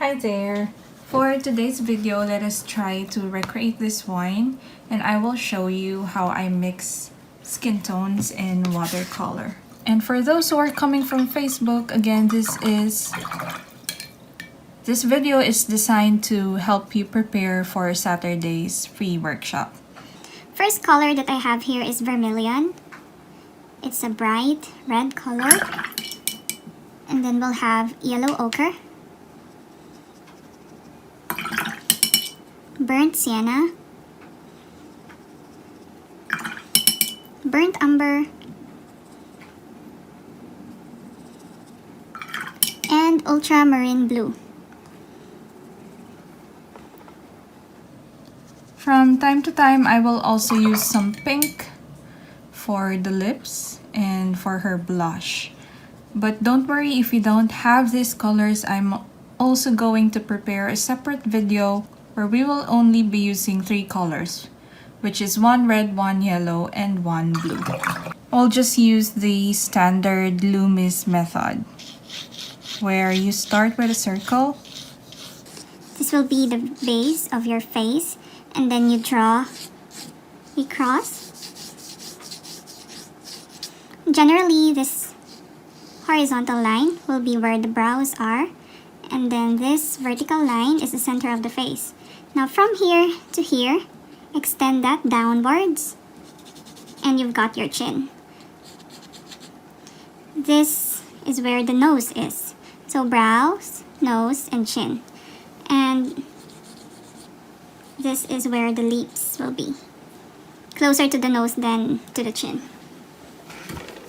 Hi there! For today's video, let us try to recreate this wine, and I will show you how I mix skin tones in watercolor. And for those who are coming from Facebook, again, this video is designed to help you prepare for Saturday's free workshop. First color that I have here is vermilion. It's a bright red color. And then we'll have yellow ochre, burnt sienna, burnt umber, and ultramarine blue. From time to time, I will also use some pink for the lips and for her blush. But don't worry if you don't have these colors. I'm also going to prepare a separate video where we will only be using 3 colors, which is 1 red, 1 yellow, and 1 blue. I'll just use the standard Loomis method, where you start with a circle. This will be the base of your face, and then you draw a cross. Generally, this horizontal line will be where the brows are, and then this vertical line is the center of the face. Now from here to here, extend that downwards, and you've got your chin. This is where the nose is. So brows, nose, and chin. And this is where the lips will be. Closer to the nose than to the chin.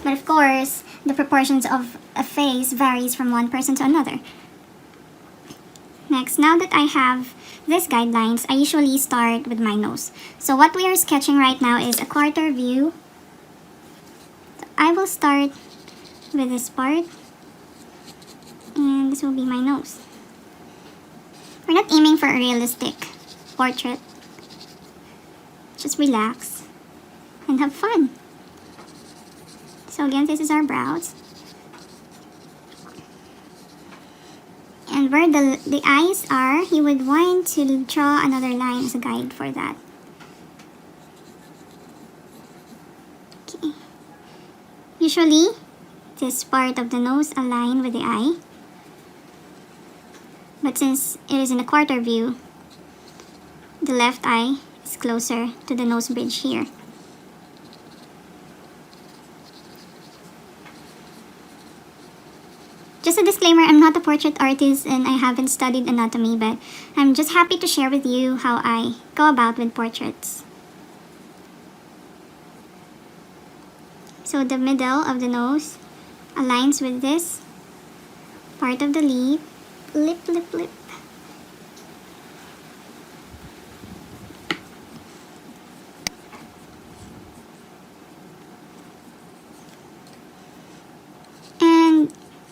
But of course, the proportions of a face varies from one person to another. Next, now that I have these guidelines, I usually start with my nose. So what we are sketching right now is a quarter view. So I will start with this part. And this will be my nose. We're not aiming for a realistic portrait. Just relax and have fun. So again, this is our brows. And where the eyes are, you would want to draw another line as a guide for that. Okay. Usually, this part of the nose align with the eye. But since it is in a quarter view, the left eye is closer to the nose bridge here. Just a disclaimer, I'm not a portrait artist and I haven't studied anatomy, but I'm just happy to share with you how I go about with portraits. So the middle of the nose aligns with this part of the lip.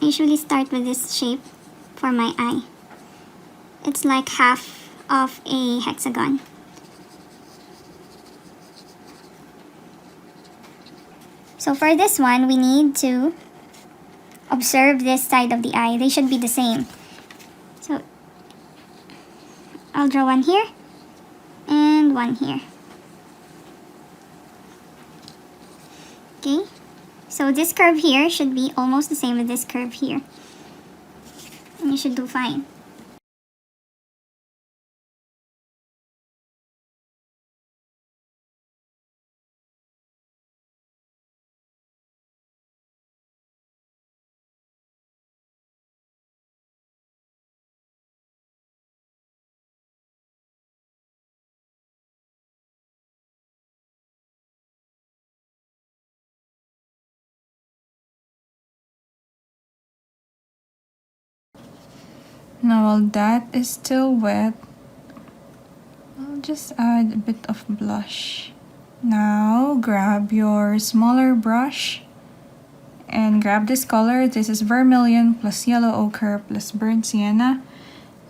I usually start with this shape for my eye. It's like half of a hexagon. So for this one, we need to observe this side of the eye. They should be the same. So I'll draw one here and one here. Okay. So this curve here should be almost the same with this curve here. And you should do fine. Now while that is still wet, I'll just add a bit of blush. Now grab your smaller brush and grab this color. This is vermilion plus yellow ochre plus burnt sienna.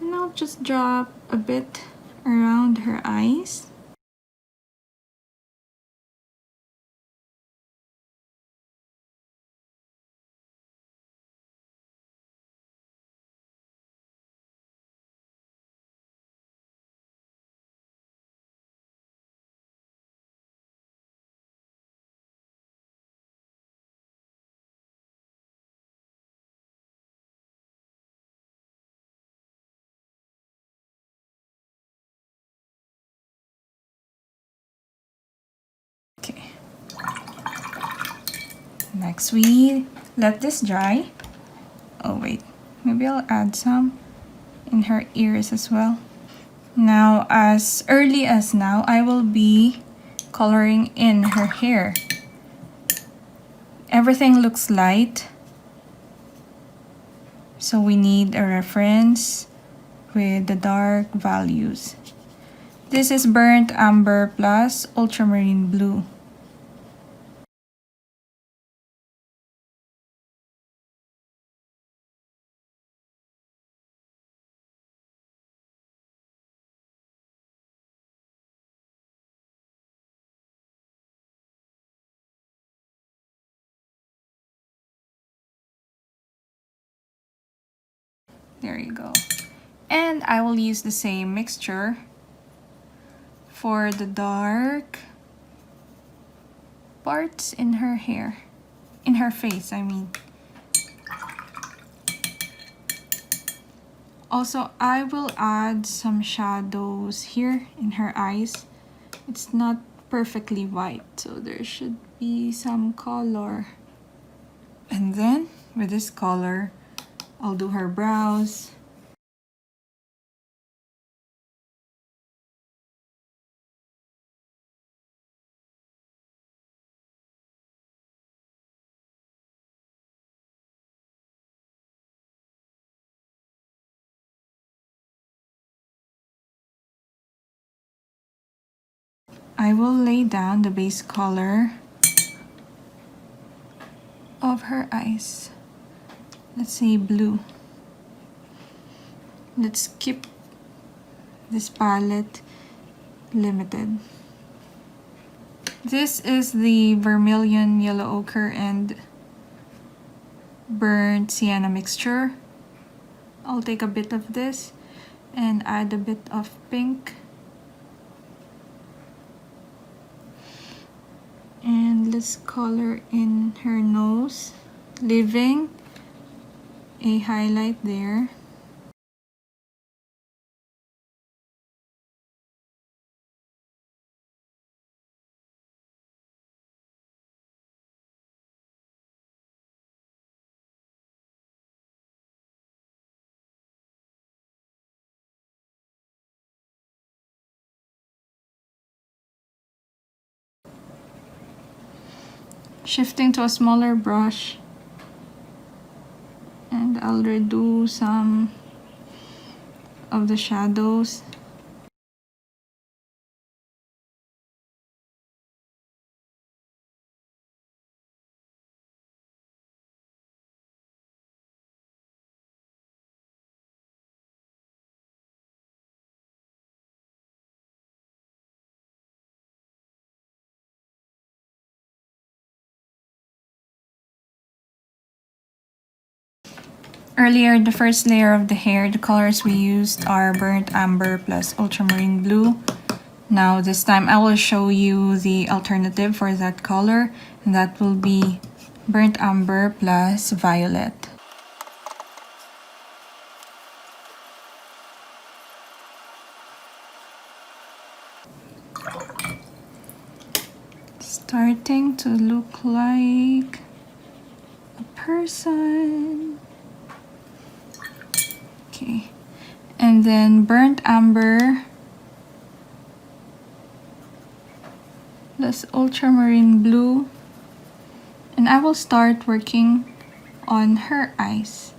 And I'll just drop a bit around her eyes. Next, we let this dry. Oh wait, maybe I'll add some in her ears as well. Now, as early as now, I will be coloring in her hair. Everything looks light, so we need a reference with the dark values. This is burnt amber plus ultramarine blue. There you go. And I will use the same mixture for the dark parts in her hair. In her face, I mean. Also, I will add some shadows here in her eyes. It's not perfectly white, so there should be some color. And then, with this color, I'll do her brows. I will lay down the base color of her eyes. Let's say blue. Let's keep this palette limited. This is the vermilion, yellow ochre, and burnt sienna mixture. I'll take a bit of this and add a bit of pink. And let's color in her nose, leaving a highlight there. Shifting to a smaller brush, and I'll redo some of the shadows. Earlier, the first layer of the hair, the colors we used are burnt amber plus ultramarine blue. Now this time I will show you the alternative for that color, and that will be burnt amber plus violet. Starting to look like a person. Okay, and then burnt amber plus ultramarine blue, and I will start working on her eyes.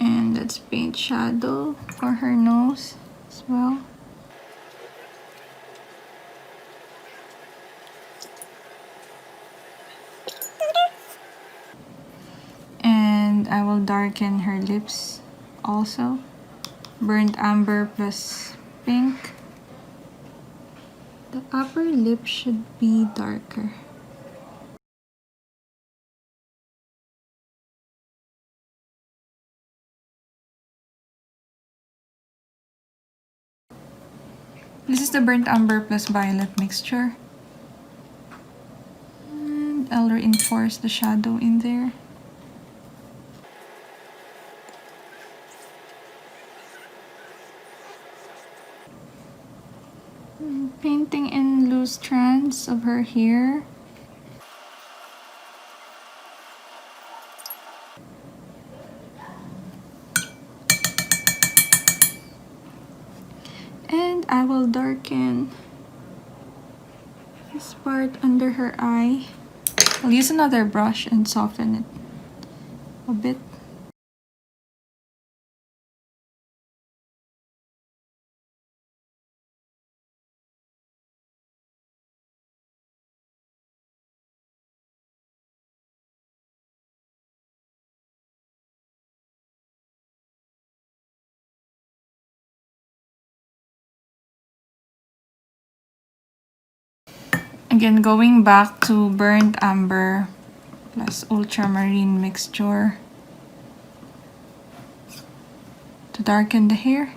And let's paint shadow for her nose as well. And I will darken her lips also. Burnt amber plus pink. The upper lip should be darker. This is the burnt amber plus violet mixture. And I'll reinforce the shadow in there. Painting in loose strands of her hair. And I will darken this part under her eye. I'll use another brush and soften it a bit. Again, going back to burnt amber plus ultramarine mixture to darken the hair.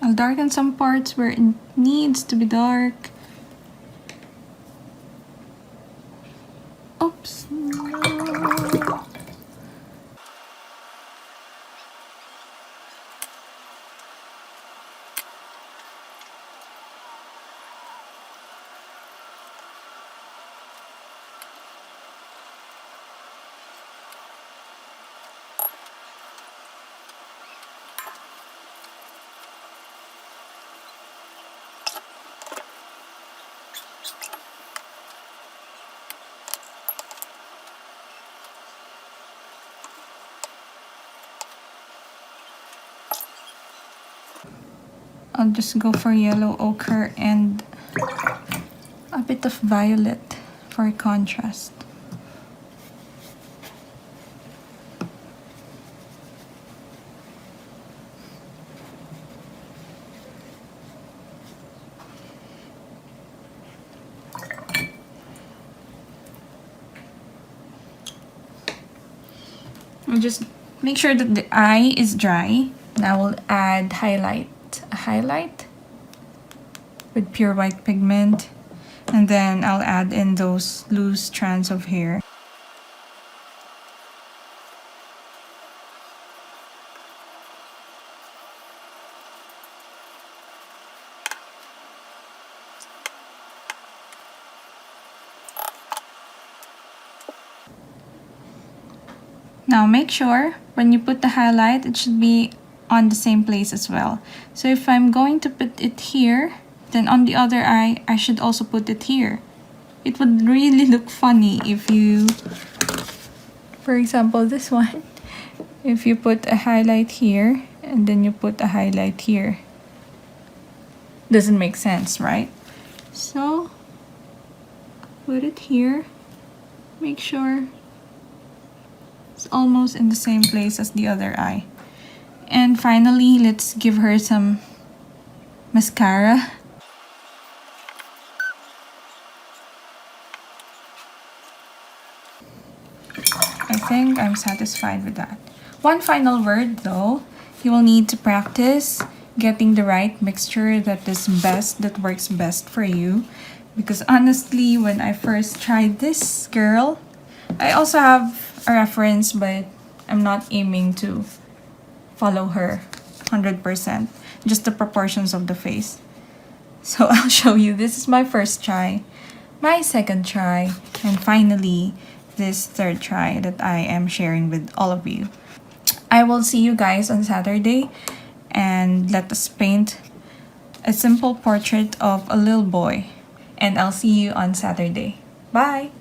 I'll darken some parts where it needs to be dark. Oops. No. I'll just go for yellow ochre and a bit of violet for contrast. I'll just make sure that the eye is dry. Now we'll add a highlight with pure white pigment, and then I'll add in those loose strands of hair. Now make sure when you put the highlight, it should be on the same place as well. So if I'm going to put it here, then on the other eye, I should also put it here. It would really look funny if you, for example, this one, if you put a highlight here and then you put a highlight here. Doesn't make sense, right? So put it here. Make sure it's almost in the same place as the other eye. And finally, let's give her some mascara. I think I'm satisfied with that. One final word though, you will need to practice getting the right mixture that works best for you. Because honestly, when I first tried this girl, I also have a reference, but I'm not aiming to follow her 100%, just the proportions of the face. So I'll show you. This is my first try, my second try, and finally this third try that I am sharing with all of you. I will see you guys on Saturday, and let us paint a simple portrait of a little boy, and I'll see you on Saturday. Bye!